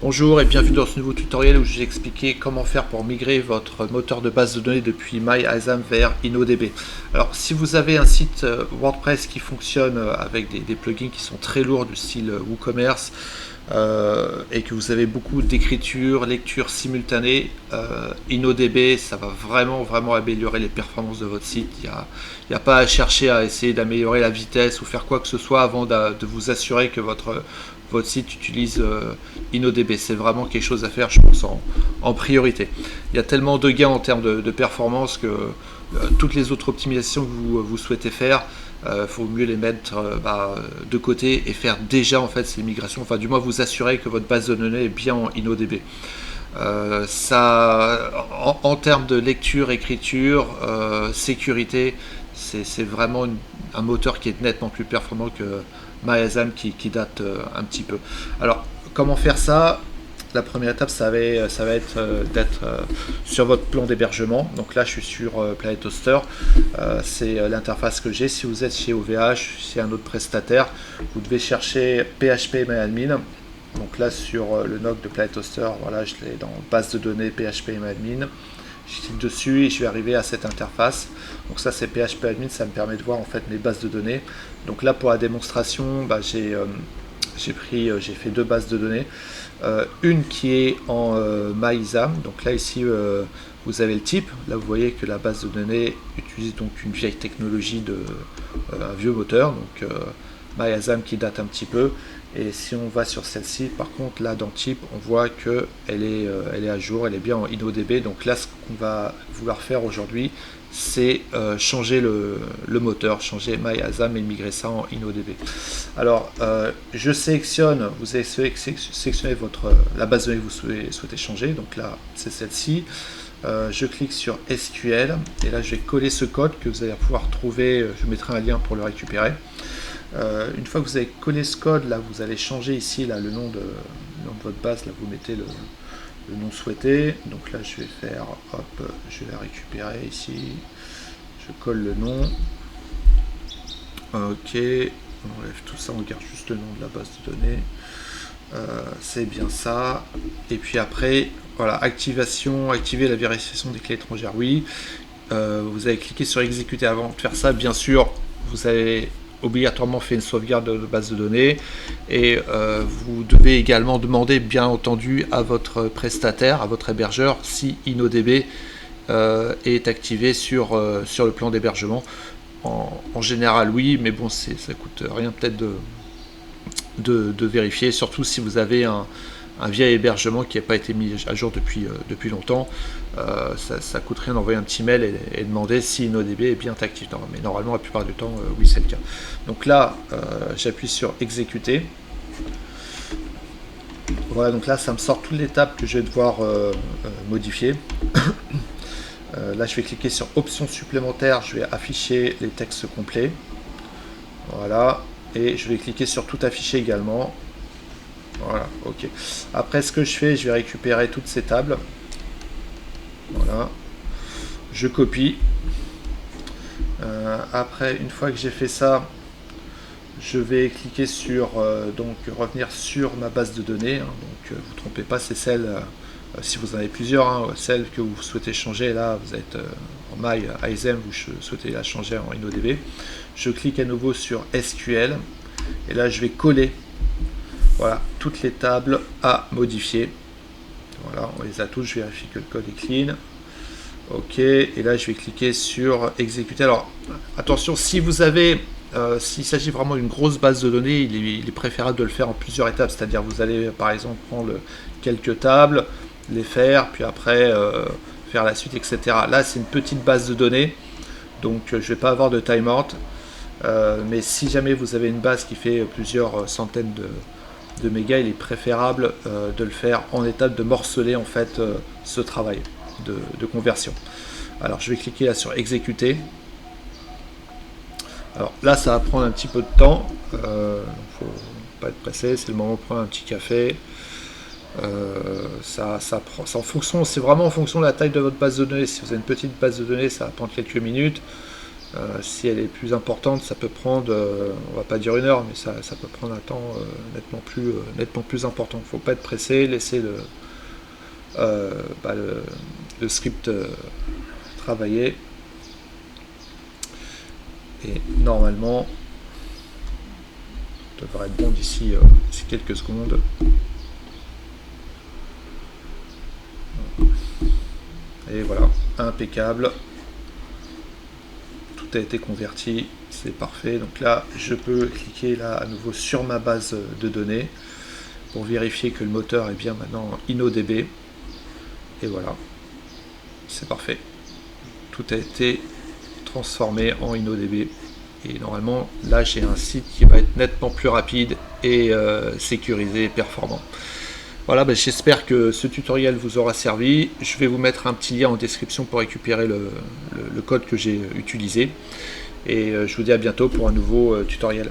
Bonjour et bienvenue dans ce nouveau tutoriel où je vais expliquer comment faire pour migrer votre moteur de base de données depuis MyASAM vers InnoDB. Alors si vous avez un site WordPress qui fonctionne avec des plugins qui sont très lourds du style WooCommerce et que vous avez beaucoup d'écriture, lecture simultanée, InnoDB ça va vraiment améliorer les performances de votre site. Il n'y a pas à chercher à essayer d'améliorer la vitesse ou faire quoi que ce soit avant de vous assurer que votre site utilise InnoDB. C'est vraiment quelque chose à faire, je pense, en priorité. Il y a tellement de gains en termes de performance que toutes les autres optimisations que vous souhaitez faire, il faut mieux les mettre de côté et faire déjà en fait ces migrations, enfin du moins vous assurer que votre base de données est bien en InnoDB. En termes de lecture, écriture, sécurité, c'est vraiment un moteur qui est nettement plus performant que MyASAM qui date un petit peu. Alors, comment faire ça? La première étape, ça va être d'être sur votre plan d'hébergement. Donc là, je suis sur Planet Hoster. C'est l'interface que j'ai. Si vous êtes chez OVH, chez un autre prestataire, vous devez chercher PHPMyAdmin. Donc là, sur le NOC de Planet Hoster, voilà, je l'ai dans base de données PHPMyAdmin. Je clique dessus et je vais arriver à cette interface. Donc ça, c'est PHPAdmin, ça me permet de voir en fait mes bases de données. Donc là, pour la démonstration, j'ai fait deux bases de données. Une qui est en MyISAM. Donc là, ici, vous avez le type. Là, vous voyez que la base de données utilise donc une vieille technologie un vieux moteur. Donc MyASAM qui date un petit peu. Et si on va sur celle-ci, par contre, là dans type, on voit qu'elle est à jour, elle est bien en InnoDB. Donc là, ce qu'on va vouloir faire aujourd'hui, c'est changer le moteur, changer MyASAM et migrer ça en InnoDB. Alors, je sélectionne, vous allez sélectionner la base de données que vous souhaitez changer. Donc là, c'est celle-ci. Je clique sur SQL et là, je vais coller ce code que vous allez pouvoir trouver. Je mettrai un lien pour le récupérer. Une fois que vous avez collé ce code, là, vous allez changer ici là, le nom de votre base. Là, vous mettez le nom souhaité. Donc là, je vais faire, hop, je vais la récupérer ici. Je colle le nom. Ok, on enlève tout ça, on garde juste le nom de la base de données. C'est bien ça. Et puis après, voilà, activer la vérification des clés étrangères, oui. Vous avez cliqué sur exécuter avant de faire ça. Bien sûr, vous avez obligatoirement fait une sauvegarde de base de données et vous devez également demander bien entendu à votre prestataire, à votre hébergeur, si InnoDB est activé sur le plan d'hébergement. En général oui, mais bon, ça coûte rien peut-être de vérifier, surtout si vous avez un vieil hébergement qui n'a pas été mis à jour depuis longtemps. Ça coûte rien d'envoyer un petit mail et demander si InnoDB est bien actif. Non, mais normalement, la plupart du temps, oui, c'est le cas. Donc là, j'appuie sur exécuter. Voilà, donc là, ça me sort toutes les tables que je vais devoir modifier. Là, je vais cliquer sur options supplémentaires. Je vais afficher les textes complets. Voilà. Et je vais cliquer sur tout afficher également. Voilà, ok. Après, ce que je fais, je vais récupérer toutes ces tables. Voilà. Je copie. Après, une fois que j'ai fait ça, je vais cliquer sur donc revenir sur ma base de données. Hein. Donc, vous ne trompez pas, c'est celle, si vous en avez plusieurs, hein, celle que vous souhaitez changer. Là, vous êtes en MyASAM, vous souhaitez la changer en InnoDB. Je clique à nouveau sur SQL. Et là, je vais coller. Voilà, toutes les tables à modifier. Voilà, on les a toutes, je vérifie que le code est clean. Ok, et là je vais cliquer sur exécuter. Alors attention, si vous avez, s'il s'agit vraiment d'une grosse base de données, il est préférable de le faire en plusieurs étapes. C'est-à-dire vous allez par exemple prendre quelques tables, les faire, puis après faire la suite, etc. Là c'est une petite base de données, donc je ne vais pas avoir de timeout. Mais si jamais vous avez une base qui fait plusieurs centaines de mégas, il est préférable de le faire en étape de morceler en fait ce travail de conversion. Alors je vais cliquer là sur exécuter. Alors là ça va prendre un petit peu de temps, faut pas être pressé, c'est le moment de prendre un petit café. Ça prend, c'est en fonction, c'est vraiment en fonction de la taille de votre base de données. Si vous avez une petite base de données, ça va prendre quelques minutes. Si elle est plus importante, ça peut prendre, on va pas dire 1 heure, mais ça peut prendre un temps nettement plus important. Il ne faut pas être pressé, laisser le script travailler. Et normalement, ça devrait être bon d'ici quelques secondes. Et voilà, impeccable. Tout a été converti, c'est parfait. Donc là, je peux cliquer là à nouveau sur ma base de données pour vérifier que le moteur est bien maintenant InnoDB. Et voilà, c'est parfait. Tout a été transformé en InnoDB. Et normalement, là, j'ai un site qui va être nettement plus rapide et sécurisé et performant. Voilà, j'espère que ce tutoriel vous aura servi. Je vais vous mettre un petit lien en description pour récupérer le code que j'ai utilisé. Et je vous dis à bientôt pour un nouveau tutoriel.